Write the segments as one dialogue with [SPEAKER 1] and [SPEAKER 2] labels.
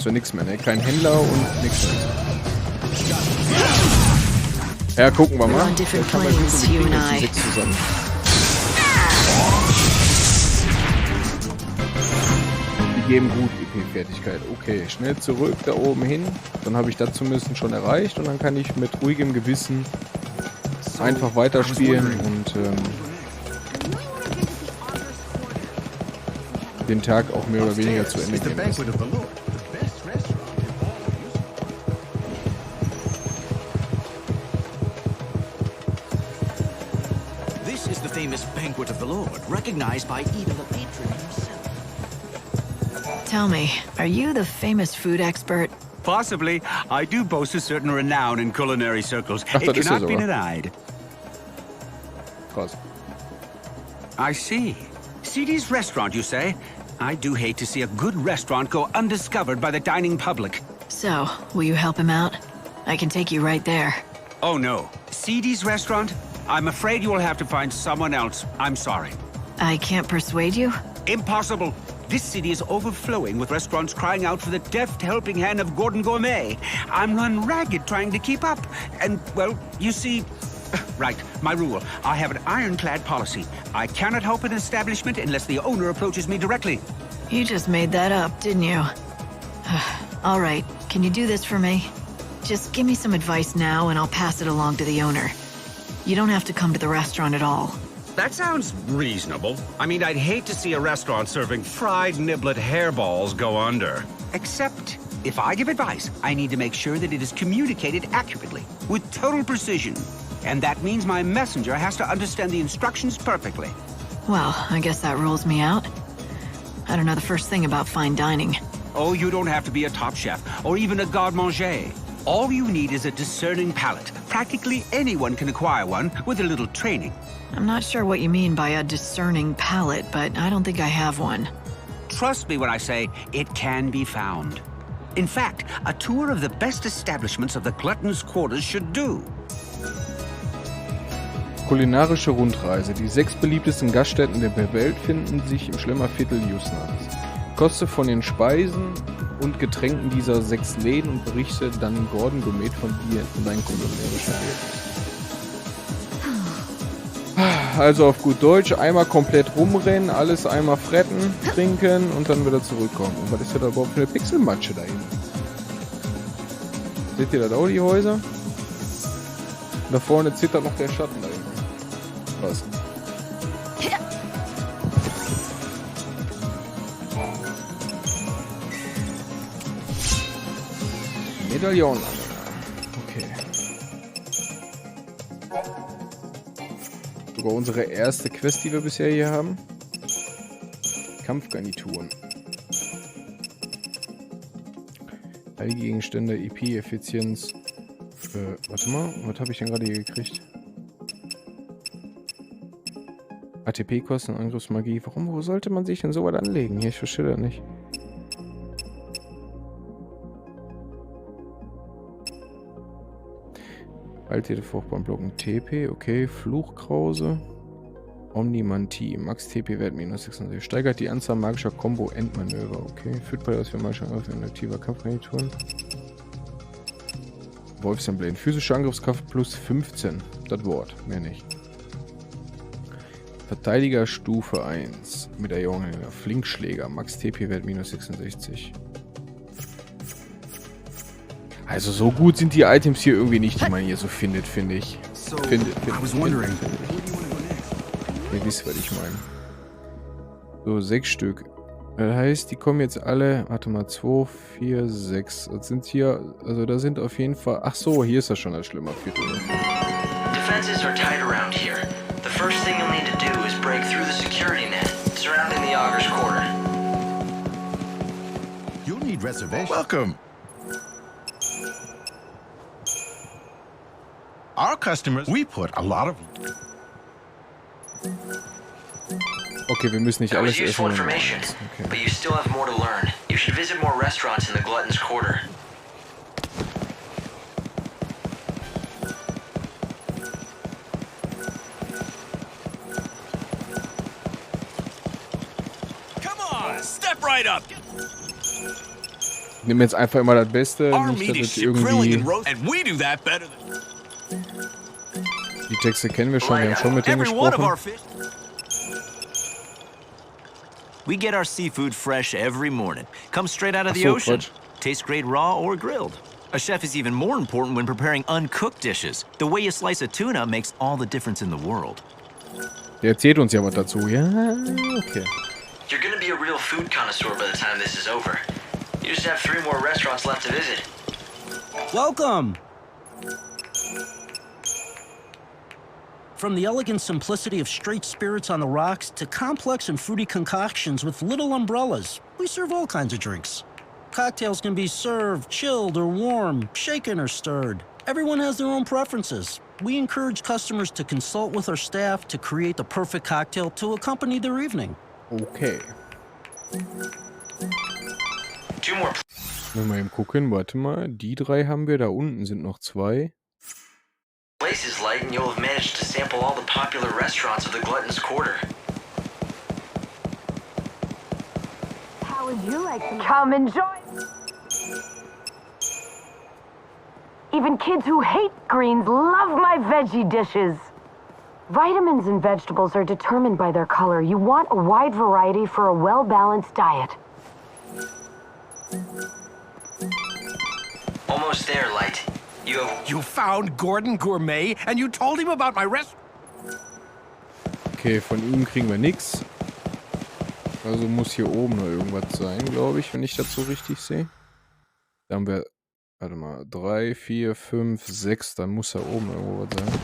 [SPEAKER 1] wir nichts mehr, ne? Kein Händler und nichts mehr. Ja, gucken wir mal. Vielleicht haben wir Glück und wir kriegen jetzt die 6 zusammen. Die geben gut EP-Fertigkeit. Okay, schnell zurück da oben hin. Dann habe ich das zumindest schon erreicht und dann kann ich mit ruhigem Gewissen einfach weiterspielen und den Tag auch mehr oder weniger zu Ende gehen lassen.
[SPEAKER 2] This is the famous banquet of the Lord, recognized by even the patron himself.
[SPEAKER 3] Tell me, are you the famous food expert?
[SPEAKER 4] Possibly. I do boast a certain renown in culinary circles.
[SPEAKER 1] Ach,
[SPEAKER 4] It
[SPEAKER 1] das ist
[SPEAKER 4] cannot
[SPEAKER 1] er
[SPEAKER 4] be
[SPEAKER 1] sogar.
[SPEAKER 4] denied.
[SPEAKER 1] Krass.
[SPEAKER 4] I see. CD's restaurant, you say? I do hate to see a good restaurant go undiscovered by the dining public.
[SPEAKER 3] So, will you help him out? I can take you right there.
[SPEAKER 4] Oh no. CD's restaurant? I'm afraid you will have to find someone else. I'm sorry.
[SPEAKER 3] I can't persuade you?
[SPEAKER 4] Impossible. This city is overflowing with restaurants crying out for the deft helping hand of Gordon Gourmet. I'm run ragged trying to keep up. And, well, you see... Right, my rule. I have an ironclad policy. I cannot help an establishment unless the owner approaches me directly.
[SPEAKER 3] You just made that up, didn't you? All right, can you do this for me? Just give me some advice now and I'll pass it along to the owner. You don't have to come to the restaurant at all.
[SPEAKER 4] That sounds reasonable. I mean, I'd hate to see a restaurant serving fried niblet hairballs go under. Except, if I give advice, I need to make sure that it is communicated accurately, with total precision. And that means my messenger has to understand the instructions perfectly.
[SPEAKER 3] Well, I guess that rules me out. I don't know the first thing about fine dining.
[SPEAKER 4] Oh, you don't have to be a top chef, or even a garde-manger. All you need is a discerning palate. Practically anyone can acquire one with a little training.
[SPEAKER 3] I'm not sure what you mean by a discerning palate, but I don't think I have one.
[SPEAKER 4] Trust me when I say it can be found. In fact, a tour of the best establishments of the Glutton's Quarters should do.
[SPEAKER 1] Kulinarische Rundreise. Die 6 beliebtesten Gaststätten der Welt finden sich im Schlemmerviertel Yusnaans. Koste von den Speisen und Getränken dieser 6 Läden und berichte dann Gordon Gourmet von dir in dein kulinarisches Erlebnis. Also auf gut Deutsch, einmal komplett rumrennen, alles einmal fretten, trinken und dann wieder zurückkommen. Und was ist denn da überhaupt für eine Pixelmatsche da hinten? Seht ihr das auch, die Häuser? Und da vorne zittert noch der Schatten da hinten. Was? Medaillon. Okay. Sogar unsere erste Quest, die wir bisher hier haben. Kampfgarnituren. Heilgegenstände, EP-Effizienz. Warte mal, was habe ich denn gerade hier gekriegt? ATP-Kosten, Angriffsmagie. Wo sollte man sich denn so was anlegen? Hier, ich verstehe das nicht. Alte Fruchtbahn blocken TP, okay. Fluchkrause. Omnimantie. Max TP-Wert minus 66. Steigert die Anzahl magischer Combo-Endmanöver, okay. Führt bei das für magischer Angriff in aktiver Kampfgarnituren. Wolfsembladen. Physische Angriffskraft plus 15. Das Wort, mehr nicht. Verteidiger Stufe 1. Medaillonhänger. Flinkschläger. Max TP-Wert minus 66. Also so gut sind die Items hier irgendwie nicht, die man hier so findet, finde ich. Ihr wisst, was ich meine. So, 6 Stück. Das heißt, die kommen jetzt alle... Warte mal, 2, 4, 6. Das sind hier... Also da sind auf jeden Fall... Ach so, hier ist das schon das Schlemmerviertel.
[SPEAKER 5] Defenses are tight around here. The first thing you'll need to do is break through the security net surrounding the Augur's Quarter.
[SPEAKER 2] You'll need reservations.
[SPEAKER 6] Welcome. Our customers, we put a lot of...
[SPEAKER 1] Okay, wir müssen nicht
[SPEAKER 5] That
[SPEAKER 1] alles
[SPEAKER 5] was useful
[SPEAKER 1] essen.
[SPEAKER 5] information,
[SPEAKER 1] Okay.
[SPEAKER 5] but you still have more to learn. You should visit more restaurants in the Glutton's Quarter.
[SPEAKER 2] Come on, step right up.
[SPEAKER 1] nehme jetzt einfach immer das Beste,
[SPEAKER 2] Our
[SPEAKER 1] nicht,
[SPEAKER 2] meat
[SPEAKER 1] dass
[SPEAKER 2] is
[SPEAKER 1] das
[SPEAKER 2] ship grilling and
[SPEAKER 1] irgendwie...
[SPEAKER 2] roast, and we do that better than
[SPEAKER 1] Die Texte kennen wir schon, wir haben schon mit denen
[SPEAKER 2] every one of our
[SPEAKER 1] gesprochen.
[SPEAKER 2] fish. We get our seafood fresh every morning. Comes straight out of the
[SPEAKER 1] Ach so,
[SPEAKER 2] ocean.
[SPEAKER 1] Quatsch.
[SPEAKER 2] Tastes great raw or grilled. A chef is even more important when preparing uncooked dishes. The way you slice a tuna makes all the difference in the world.
[SPEAKER 1] Der erzählt uns ja was dazu. Ja, okay.
[SPEAKER 5] You're gonna be a real food connoisseur by the time this is over. You just have 3 more restaurants left to visit.
[SPEAKER 7] Welcome! From the elegant simplicity of straight spirits on the rocks to complex and fruity concoctions with little umbrellas, we serve all kinds of drinks. Cocktails can be served, chilled or warm, shaken or stirred. Everyone has their own preferences. We encourage customers to consult with our staff to create the perfect cocktail to accompany their evening.
[SPEAKER 1] Okay.
[SPEAKER 5] 2 more.
[SPEAKER 1] Mal eben gucken, warte mal. Die 3 haben wir, da unten sind noch 2.
[SPEAKER 5] Places light, and you'll have managed to sample all the popular restaurants of the Glutton's Quarter.
[SPEAKER 8] How would you like to come enjoy? Even kids who hate greens love my veggie dishes. Vitamins in vegetables are determined by their color. You want a wide variety for a well-balanced diet.
[SPEAKER 5] Almost there, Light.
[SPEAKER 6] You found Gordon Gourmet and you told him about my restaurant?
[SPEAKER 1] Okay, von ihm kriegen wir nix. Also muss hier oben noch irgendwas sein, glaube ich, wenn ich das so richtig sehe. Da haben wir, warte mal, 3, 4, 5, 6, dann muss da oben irgendwo was sein.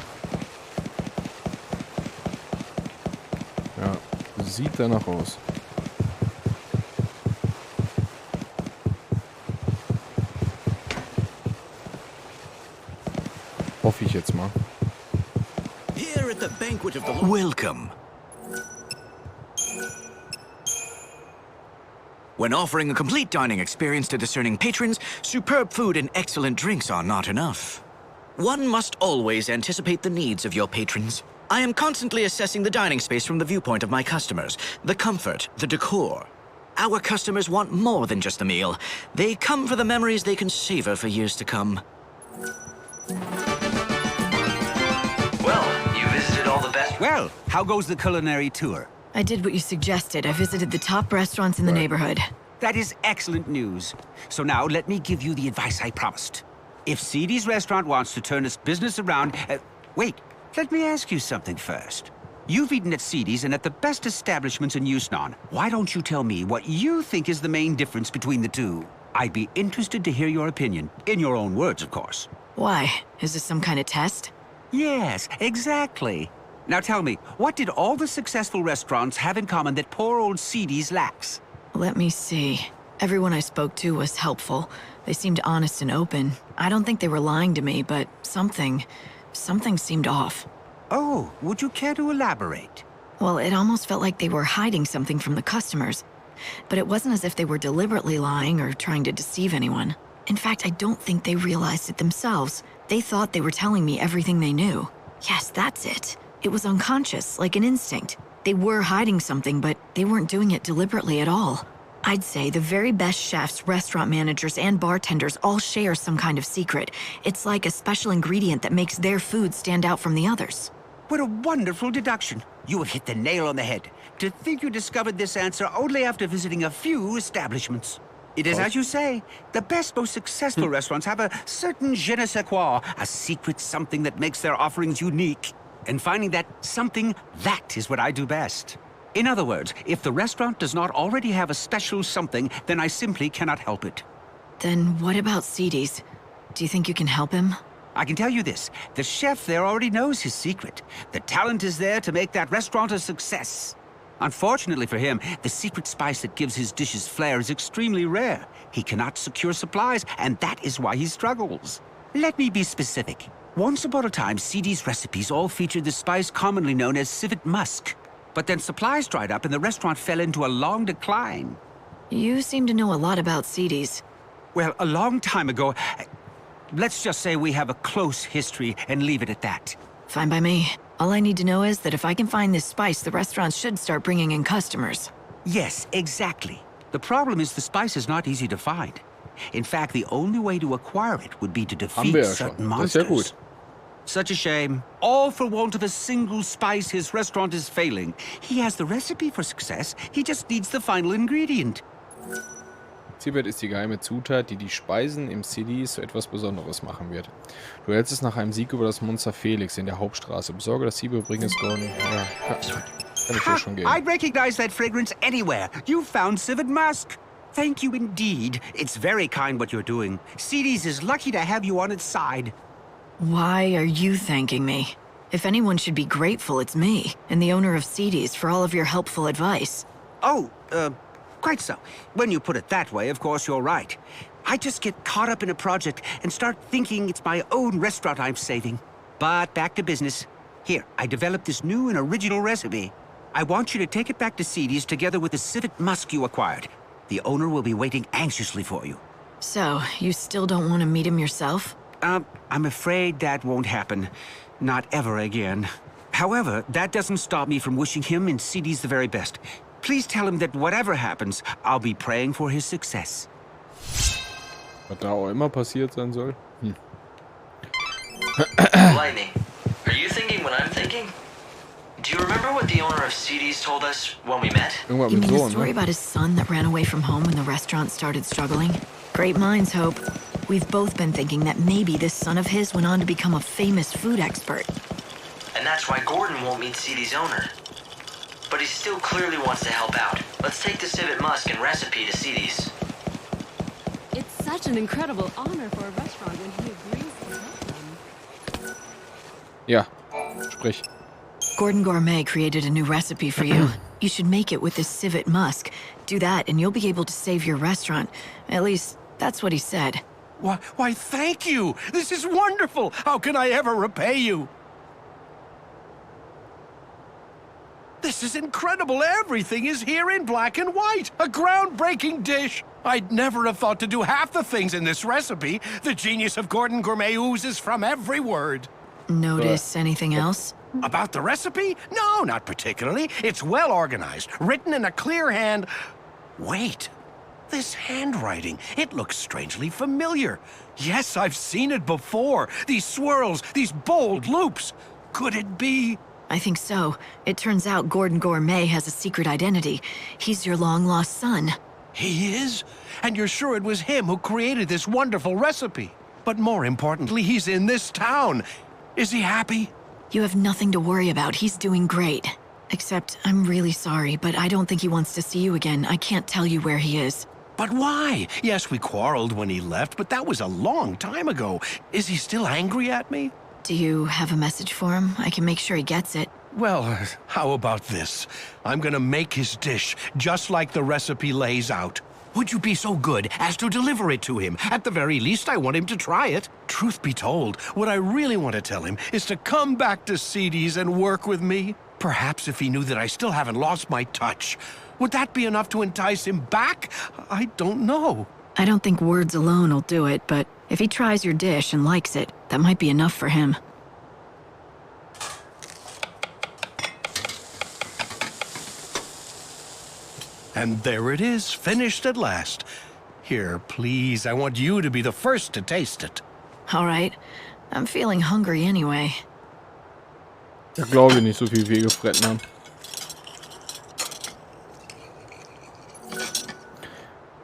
[SPEAKER 1] Ja, sieht danach aus. Hoffe ich jetzt mal.
[SPEAKER 2] Here at the banquet of the welcome. When offering a complete dining experience to discerning patrons, superb food and excellent drinks are not enough. One must always anticipate the needs of your patrons. I am constantly assessing the dining space from the viewpoint of my customers, the comfort, the decor. Our customers want more than just a meal. They come for the memories they can savor for years to come.
[SPEAKER 5] Well, you visited all the best.
[SPEAKER 4] Well, how goes the culinary tour?
[SPEAKER 3] I did what you suggested. I visited the top restaurants in the neighborhood.
[SPEAKER 4] That is excellent news. So now let me give you the advice I promised. If CD's restaurant wants to turn its business around... wait, let me ask you something first. You've eaten at CD's and at the best establishments in Yusnaan. Why don't you tell me what you think is the main difference between the two? I'd be interested to hear your opinion. In your own words, of course.
[SPEAKER 3] Why? Is this some kind of test?
[SPEAKER 4] Yes, exactly. Now tell me, what did all the successful restaurants have in common that poor old CD's lacks?
[SPEAKER 3] Let me see. Everyone I spoke to was helpful. They seemed honest and open. I don't think they were lying to me, but something seemed off.
[SPEAKER 4] Oh, would you care to elaborate?
[SPEAKER 3] Well, it almost felt like they were hiding something from the customers. But it wasn't as if they were deliberately lying or trying to deceive anyone. In fact, I don't think they realized it themselves. They thought they were telling me everything they knew. Yes, that's it. It was unconscious, like an instinct. They were hiding something, but they weren't doing it deliberately at all. I'd say the very best chefs, restaurant managers, and bartenders all share some kind of secret. It's like a special ingredient that makes their food stand out from the others.
[SPEAKER 4] What a wonderful deduction. You have hit the nail on the head. To think you discovered this answer only after visiting a few establishments. It is as you say, the best, most successful restaurants have a certain je ne sais quoi, a secret something that makes their offerings unique. And finding that something, that is what I do best. In other words, if the restaurant does not already have a special something, then I simply cannot help it.
[SPEAKER 3] Then what about CD's? Do you think you can help him?
[SPEAKER 4] I can tell you this, the chef there already knows his secret. The talent is there to make that restaurant a success. Unfortunately for him, the secret spice that gives his dishes flair is extremely rare. He cannot secure supplies, and that is why he struggles. Let me be specific. Once upon a time, CD's recipes all featured the spice commonly known as civet musk. But then supplies dried up and the restaurant fell into a long decline.
[SPEAKER 3] You seem to know a lot about CD's.
[SPEAKER 4] Well, a long time ago, let's just say we have a close history and leave it at that.
[SPEAKER 3] Fine by me. All I need to know is that if I can find this spice, the restaurants should start bringing in customers.
[SPEAKER 4] Yes, exactly. The problem is the spice is not easy to find. In fact, the only way to acquire it would be to
[SPEAKER 1] Haben wir
[SPEAKER 4] defeat
[SPEAKER 1] ja
[SPEAKER 4] certain
[SPEAKER 1] schon. Das ist ja
[SPEAKER 4] monsters.
[SPEAKER 1] gut.
[SPEAKER 4] Such a shame. All for want of a single spice his restaurant is failing. He has the recipe for success. He just needs the final ingredient.
[SPEAKER 1] Siebert ist die geheime Zutat, die die Speisen im CD zu etwas Besonderes machen wird. Du hältst es nach einem Sieg über das Monster Felix in der Hauptstraße. Besorge das Siebert, bring es Gordon. Ja, kann ich ja schon gehen.
[SPEAKER 4] I'd recognize that fragrance anywhere. You found civet musk. Thank you indeed. It's very kind what you're doing. CD's is lucky to have you on its side.
[SPEAKER 3] Why are you thanking me? If anyone should be grateful, it's me, and the owner of CDs, for all of your helpful advice.
[SPEAKER 4] Oh, quite so. When you put it that way, of course you're right. I just get caught up in a project and start thinking it's my own restaurant I'm saving. But back to business. Here, I developed this new and original recipe. I want you to take it back to CD's together with the civet musk you acquired. The owner will be waiting anxiously for you.
[SPEAKER 3] So, you still don't want to meet him yourself?
[SPEAKER 4] I'm afraid that won't happen. Not ever again. However, that doesn't stop me from wishing him and CD's the very best. Please tell him that whatever happens, I'll be praying for his success.
[SPEAKER 1] Was da auch immer passiert sein soll.
[SPEAKER 5] Lightning, are you thinking what I'm thinking? Do you remember what the owner of CD's told us when we met?
[SPEAKER 1] Irgendwann
[SPEAKER 3] You
[SPEAKER 1] mit
[SPEAKER 3] mean the
[SPEAKER 1] Sohn,
[SPEAKER 3] story
[SPEAKER 1] ne?
[SPEAKER 3] about his son that ran away from home when the restaurant started struggling? Great minds, Hope. We've both been thinking that maybe this son of his went on to become a famous food expert.
[SPEAKER 5] And that's why Gordon won't meet CD's owner. But he still clearly wants to help out. Let's take the civet musk and recipe to CD's.
[SPEAKER 9] It's such an incredible honor for a restaurant when he agrees to help them.
[SPEAKER 1] Ja, sprich.
[SPEAKER 3] Gordon Gourmet created a new recipe for you. You should make it with this civet musk. Do that and you'll be able to save your restaurant. At least, that's what he said.
[SPEAKER 6] Why, thank you! This is wonderful! How can I ever repay you? This is incredible! Everything is here in black and white! A groundbreaking dish! I'd never have thought to do half the things in this recipe. The genius of Gordon Gourmet oozes from every word.
[SPEAKER 3] Notice anything else?
[SPEAKER 6] About the recipe? No, not particularly. It's well organized, written in a clear hand. Wait. This handwriting, it looks strangely familiar. Yes, I've seen it before. These swirls, these bold loops. Could it be?
[SPEAKER 3] I think so. It turns out Gordon Gourmet has a secret identity. He's your long-lost son.
[SPEAKER 6] He is? And you're sure it was him who created this wonderful recipe? But more importantly, he's in this town. Is he happy?
[SPEAKER 3] You have nothing to worry about. He's doing great. Except, I'm really sorry, but I don't think he wants to see you again. I can't tell you where he is.
[SPEAKER 6] But why? Yes, we quarreled when he left, but that was a long time ago. Is he still angry at me?
[SPEAKER 3] Do you have a message for him? I can make sure he gets it.
[SPEAKER 6] Well, how about this? I'm gonna make his dish, just like the recipe lays out. Would you be so good as to deliver it to him? At the very least, I want him to try it. Truth be told, what I really want to tell him is to come back to CD's and work with me. Perhaps if he knew that I still haven't lost my touch. Would that be enough to entice him back? I don't know.
[SPEAKER 3] I don't think words alone will do it, but if he tries your dish and likes it, that might be enough for him.
[SPEAKER 6] And there it is, finished at last. Here, please, I want you to be the first to taste it.
[SPEAKER 3] All right. I'm feeling hungry anyway.
[SPEAKER 1] Da glaube ich nicht, so viel wir gefressen haben.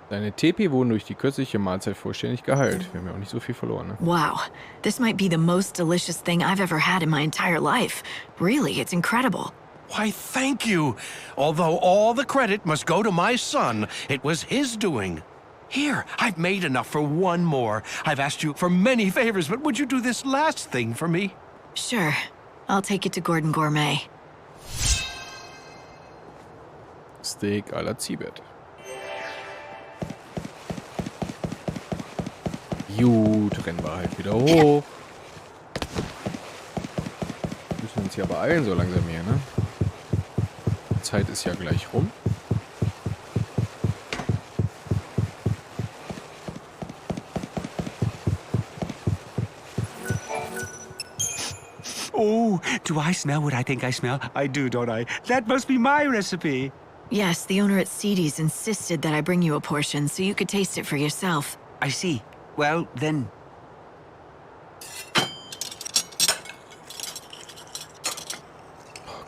[SPEAKER 1] Deine TP wurden durch die kürzliche Mahlzeit vollständig geheilt. Wir haben ja auch nicht so viel verloren, ne?
[SPEAKER 3] Wow. This might be the most delicious thing I've ever had in my entire life. Really, it's incredible.
[SPEAKER 6] Why, thank you. Although all the credit must go to my son, it was his doing. Here, I've made enough for one more. I've asked you for many favors, but would you do this last thing for me?
[SPEAKER 3] Sure. I'll take it to Gordon Gourmet.
[SPEAKER 1] Steak à la Zibet. Gut, rennen wir halt wieder hoch. Müssen uns ja beeilen so langsam hier, ne? Die Zeit ist ja gleich rum.
[SPEAKER 4] Oh, do I smell what I think I smell? I do, don't I? That must be my recipe.
[SPEAKER 3] Yes, the owner at CD's insisted that I bring you a portion so you could taste it for yourself.
[SPEAKER 4] I see. Well, then...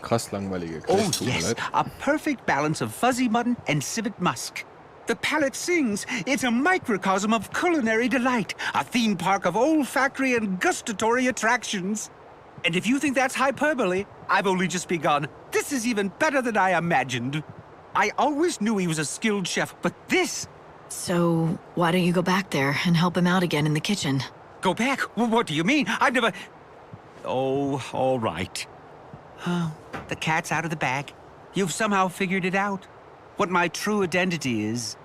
[SPEAKER 1] Krass langweilige
[SPEAKER 4] Oh,
[SPEAKER 1] Quest, tut mir
[SPEAKER 4] yes.
[SPEAKER 1] leid.
[SPEAKER 4] A perfect balance of fuzzy mutton and civet musk. The palate sings. It's a microcosm of culinary delight. A theme park of olfactory and gustatory attractions. And if you think that's hyperbole, I've only just begun. This is even better than I imagined. I always knew he was a skilled chef, but this...
[SPEAKER 3] So, why don't you go back there and help him out again in the kitchen?
[SPEAKER 4] Go back? What do you mean? I've never... Oh, all right. Oh, the cat's out of the bag. You've somehow figured it out. What my true identity is.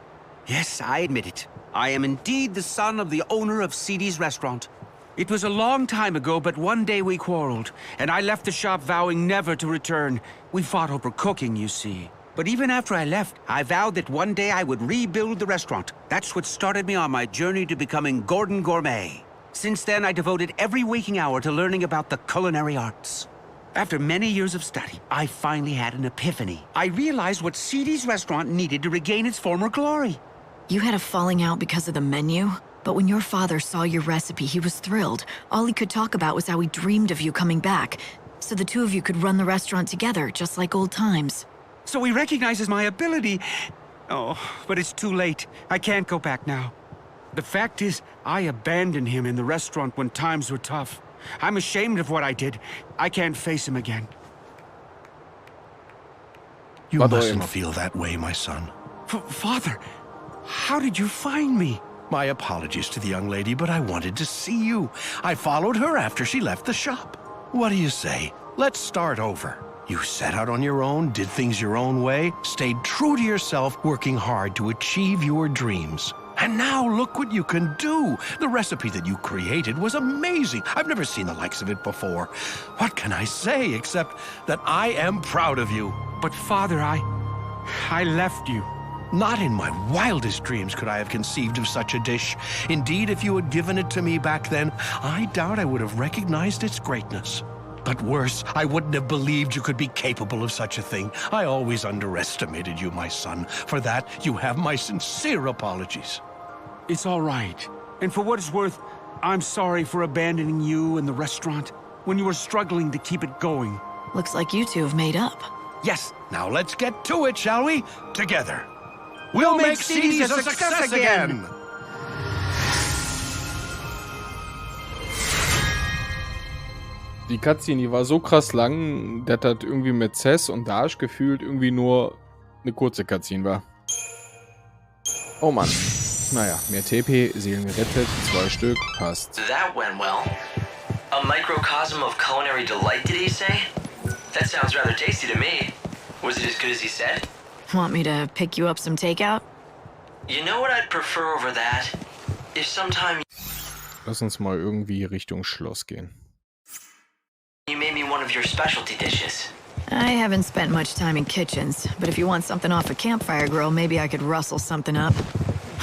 [SPEAKER 4] Yes, I admit it. I am indeed the son of the owner of Seedy's restaurant. It was a long time ago, but one day we quarreled, and I left the shop vowing never to return. We fought over cooking, you see. But even after I left, I vowed that one day I would rebuild the restaurant. That's what started me on my journey to becoming Gordon Gourmet. Since then, I devoted every waking hour to learning about the culinary arts. After many years of study, I finally had an epiphany. I realized what Seedy's restaurant needed to regain its former glory.
[SPEAKER 3] You had a falling out because of the menu? But when your father saw your recipe, he was thrilled. All he could talk about was how he dreamed of you coming back. So the two of you could run the restaurant together, just like old times.
[SPEAKER 4] So he recognizes my ability. Oh, but it's too late. I can't go back now. The fact is, I abandoned him in the restaurant when times were tough. I'm ashamed of what I did. I can't face him again.
[SPEAKER 6] You mustn't feel that way, my son.
[SPEAKER 4] Father, how did you find me?
[SPEAKER 6] My apologies to the young lady, but I wanted to see you. I followed her after she left the shop. What do you say? Let's start over. You set out on your own, did things your own way, stayed true to yourself, working hard to achieve your dreams. And now look what you can do. The recipe that you created was amazing. I've never seen the likes of it before. What can I say except that I am proud of you?
[SPEAKER 4] But Father, I left you.
[SPEAKER 6] Not in my wildest dreams could I have conceived of such a dish. Indeed, if you had given it to me back then, I doubt I would have recognized its greatness. But worse, I wouldn't have believed you could be capable of such a thing. I always underestimated you, my son. For that, you have my sincere apologies.
[SPEAKER 4] It's all right. And for what it's worth, I'm sorry for abandoning you and the restaurant when you were struggling to keep it going.
[SPEAKER 3] Looks like you two have made up.
[SPEAKER 6] Yes, now let's get to it, shall we? Together. We'll make Seedy's a success again!
[SPEAKER 1] Die Cutscene, die war so krass lang, dass das irgendwie mit Cess und Dash gefühlt irgendwie nur eine kurze Cutscene war. Oh Mann. Naja, mehr TP, Seelen gerettet, 2 Stück, passt.
[SPEAKER 5] That went well. A microcosm of culinary delight, did he say? That sounds rather tasty to me. Was it as good as he said?
[SPEAKER 3] Want me to pick you up some takeout?
[SPEAKER 5] You know what I'd prefer over that? If sometime
[SPEAKER 1] Lass uns mal irgendwie Richtung Schloss gehen.
[SPEAKER 5] you made me one of your specialty dishes.
[SPEAKER 3] I haven't spent much time in kitchens, but if you want something off a campfire grill, maybe I could rustle something up.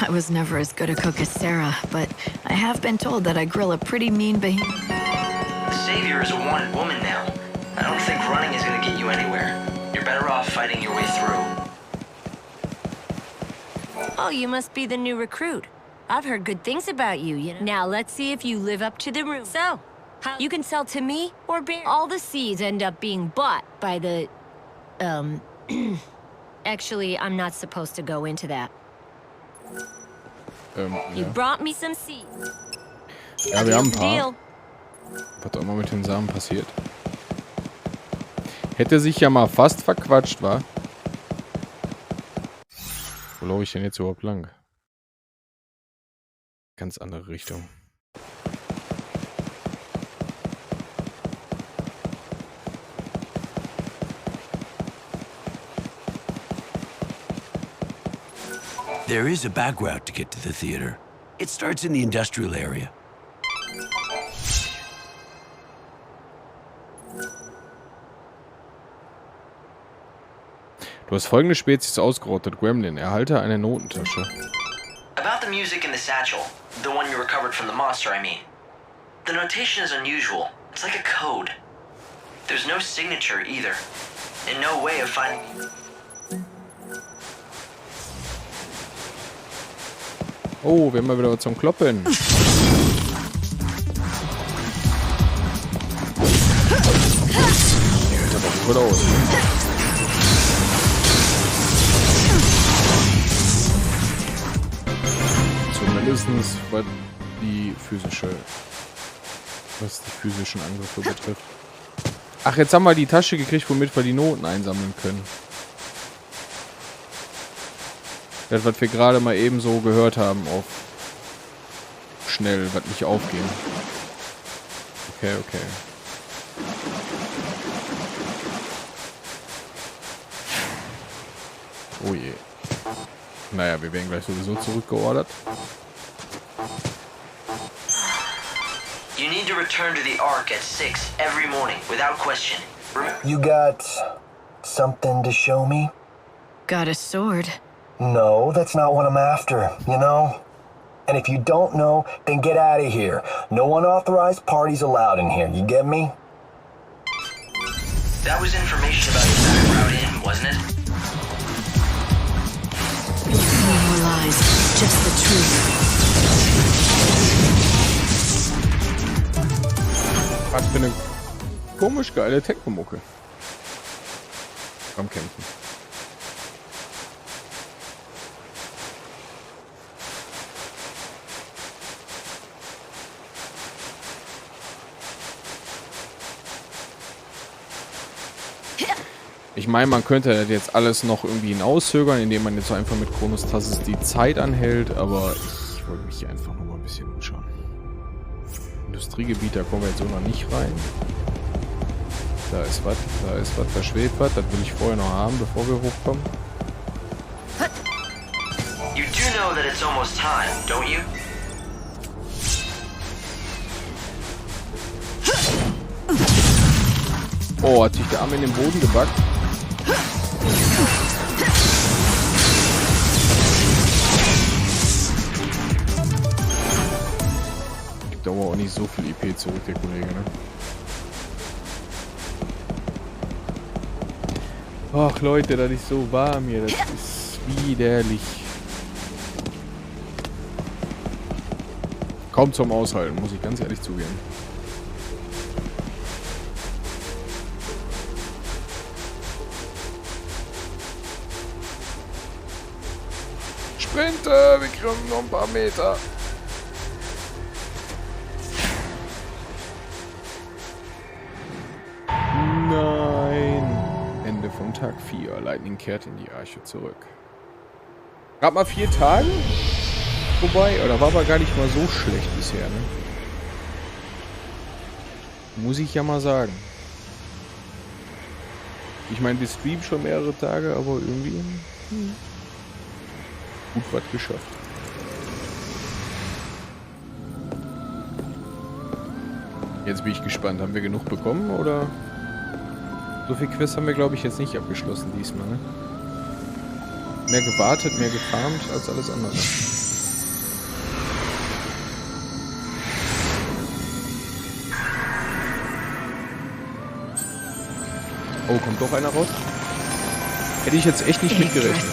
[SPEAKER 3] I was never as good a cook as Serah, but I have been told that I grill a pretty mean behemoth.
[SPEAKER 5] The Savior is a wanted woman now. I don't think running is gonna get you anywhere. You're better off fighting your way through.
[SPEAKER 10] Oh, you must be the new recruit. I've heard good things about you, you know. Now let's see if you live up to the room. So, you can sell to me or Bear. All the seeds end up being bought by the... Actually, I'm not supposed to go into that. You brought me some seeds.
[SPEAKER 1] Ja, wir haben ein paar. Was auch immer mit den Samen passiert. Hätte sich ja mal fast verquatscht, wa? Wo laufe ich denn jetzt überhaupt lang? Ganz andere Richtung.
[SPEAKER 11] There is a back route to get to the theater. It starts in the industrial area.
[SPEAKER 1] Du hast folgende Spezies ausgerottet, Gremlin. Erhalte eine Notentasche.
[SPEAKER 5] About the music in the satchel, the one you recovered from the monster, I mean. The notation is unusual. It's like a code. There's no signature either, and no way of finding...
[SPEAKER 1] Oh, wir haben mal wieder was zum Kloppen. Der hört aber gut aus. Zumindest was die physischen Angriffe betrifft. Ach, jetzt haben wir die Tasche gekriegt, womit wir die Noten einsammeln können. Das, was wir gerade mal eben so gehört haben, auf schnell, was nicht aufgehen. Okay, okay. Oh je. Naja, wir werden gleich sowieso zurückgeordert.
[SPEAKER 5] You need to return to the Ark at 6 every morning, without question.
[SPEAKER 12] You got something to show me?
[SPEAKER 3] Got a sword.
[SPEAKER 12] No, that's not what I'm after, you know? And if you don't know, then get out of here. No unauthorized parties allowed in here, you get me?
[SPEAKER 5] That was information about your back route in, wasn't it?
[SPEAKER 3] No more lies, just the truth.
[SPEAKER 1] Was für eine komisch geile Techno-Mucke. Am Kämpfen. Ich meine, man könnte das jetzt alles noch irgendwie hinauszögern, indem man jetzt so einfach mit Chronos Tasses die Zeit anhält, aber ich wollte mich hier einfach noch mal ein bisschen umschauen. Industriegebiet, da kommen wir jetzt so noch nicht rein. Da ist was, da schwebt was, das will ich vorher noch haben, bevor wir hochkommen.
[SPEAKER 5] You do know that it's almost time, don't you?
[SPEAKER 1] Oh, hat sich der Arm in den Boden gebackt. Gibt aber auch nicht so viel IP zurück, der Kollege, ne? Ach Leute, das ist so warm hier, das ist widerlich. Kaum zum Aushalten, muss ich ganz ehrlich zugeben. Sprinte, wir kriegen noch ein paar Meter. Nein. Ende von Tag 4. Lightning kehrt in die Arche zurück. Gerade mal 4 Tage? Wobei, oder war aber gar nicht mal so schlecht bisher, ne? Muss ich ja mal sagen. Ich meine, wir streamen schon mehrere Tage, aber irgendwie gut was geschafft. Jetzt bin ich gespannt. Haben wir genug bekommen, oder? So viel Quests haben wir, glaube ich, jetzt nicht abgeschlossen diesmal, ne? Mehr gewartet, mehr gefarmt als alles andere. Oh, kommt doch einer raus? Hätte ich jetzt echt nicht mitgerechnet.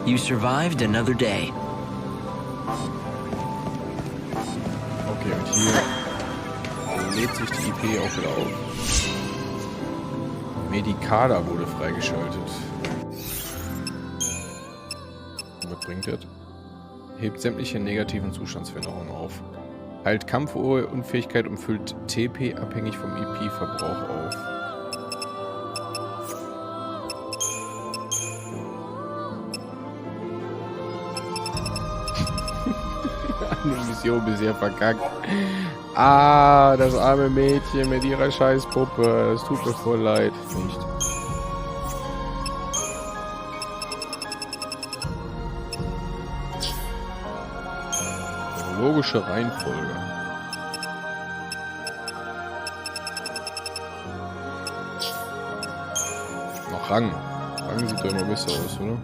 [SPEAKER 5] You survived another day.
[SPEAKER 1] Okay, und hier lädt sich die IP auch wieder auf. Medikada wurde freigeschaltet. Was bringt das? Hebt sämtliche negativen Zustandsveränderungen auf. Heilt Kampfunfähigkeit und füllt TP abhängig vom IP-Verbrauch auf. Die Mission bisher verkackt. Ah, das arme Mädchen mit ihrer Scheißpuppe. Das tut mir voll leid. Nicht. Logische Reihenfolge. Noch Rang. Rang sieht doch immer besser aus, oder?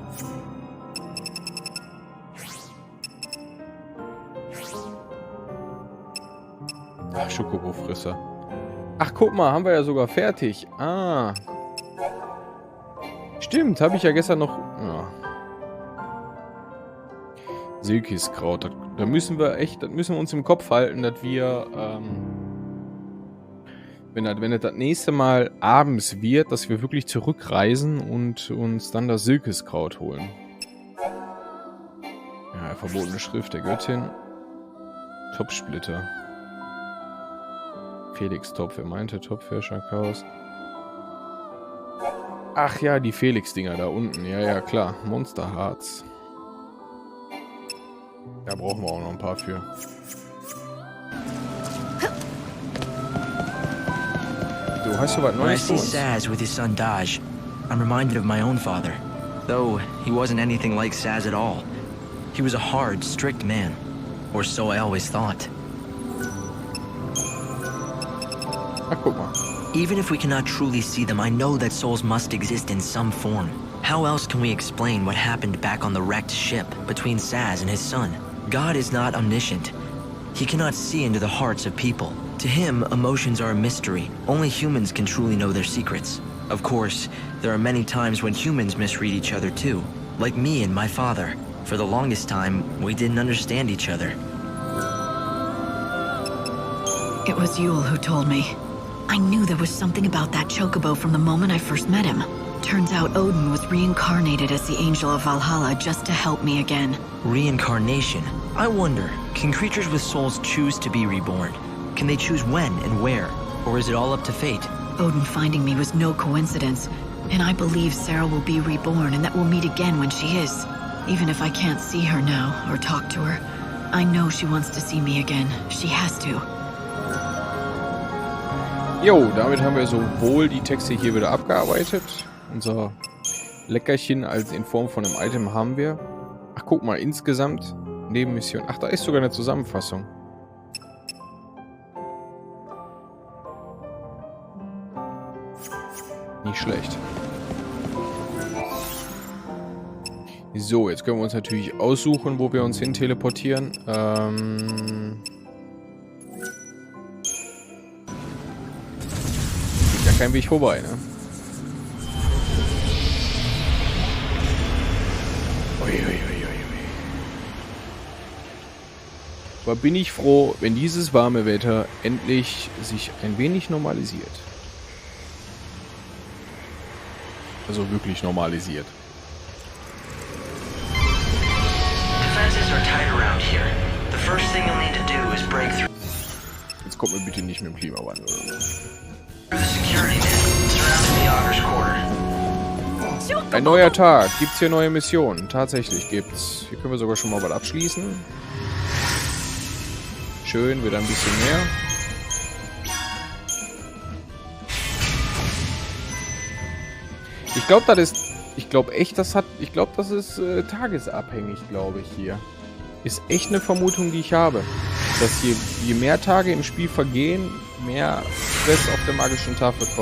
[SPEAKER 1] Ach, Schokobofrisser. Ach, guck mal, haben wir ja sogar fertig. Ah. Stimmt, habe ich ja gestern noch... Ja. Silkiskraut. Da müssen wir echt... Das müssen wir uns im Kopf halten, dass wir... wenn das nächste Mal abends wird, dass wir wirklich zurückreisen und uns dann das Silkiskraut holen. Ja, verbotene Schrift der Göttin. Topsplitter. Felix-Topf, wer meinte Topfärscher Chaos? Ach ja, die Felix-Dinger da unten. Ja, ja, klar. Monsterharz. Da brauchen wir auch noch ein paar für. Du hast so was
[SPEAKER 5] When I
[SPEAKER 1] Neues
[SPEAKER 5] see
[SPEAKER 1] für uns.
[SPEAKER 5] Saz with his son Daj, I'm reminded of my own father. Though he wasn't anything like Saz at all. He was a hard, strict man. Or so I always thought.
[SPEAKER 1] Ach, guck mal.
[SPEAKER 5] Even if we cannot truly see them, I know that souls must exist in some form. How else can we explain what happened back on the wrecked ship between Saz and his son? God is not omniscient. He cannot see into the hearts of people. To him, emotions are a mystery. Only humans can truly know their secrets. Of course, there are many times when humans misread each other too. Like me and my father. For the longest time, we didn't understand each other.
[SPEAKER 3] It was Yule who told me. I knew there was something about that chocobo from the moment I first met him. Turns out Odin was reincarnated as the angel of Valhalla just to help me again.
[SPEAKER 5] Reincarnation? I wonder, can creatures with souls choose to be reborn? Can they choose when and where? Or is it all up to fate?
[SPEAKER 3] Odin finding me was no coincidence, and I believe Serah will be reborn and that we'll meet again when she is. Even if I can't see her now or talk to her, I know she wants to see me again. She has to.
[SPEAKER 1] Jo, damit haben wir sowohl die Texte hier wieder abgearbeitet. Unser Leckerchen als in Form von einem Item haben wir. Ach, guck mal, insgesamt Nebenmission. Ach, da ist sogar eine Zusammenfassung. Nicht schlecht. So, jetzt können wir uns natürlich aussuchen, wo wir uns hin teleportieren. Geht ja kein Weg vorbei, ne? Aber bin ich froh, wenn dieses warme Wetter endlich sich ein wenig normalisiert. Also wirklich normalisiert.
[SPEAKER 5] Defenses are tight around here. The first thing you'll need to do is break through
[SPEAKER 1] Jetzt kommt mir bitte nicht mit dem Klimawandel.
[SPEAKER 5] the security net surrounding the Auger's Quarter.
[SPEAKER 1] Ein neuer Tag. Gibt's hier neue Missionen? Tatsächlich gibt's. Hier können wir sogar schon mal was abschließen. Schön, wieder ein bisschen mehr. Ich glaube, das ist... Ich glaube echt, das ist tagesabhängig, glaube ich, hier. Ist echt eine Vermutung, die ich habe. Dass je mehr Tage im Spiel vergehen, mehr Stress auf der magischen Tafel kommt.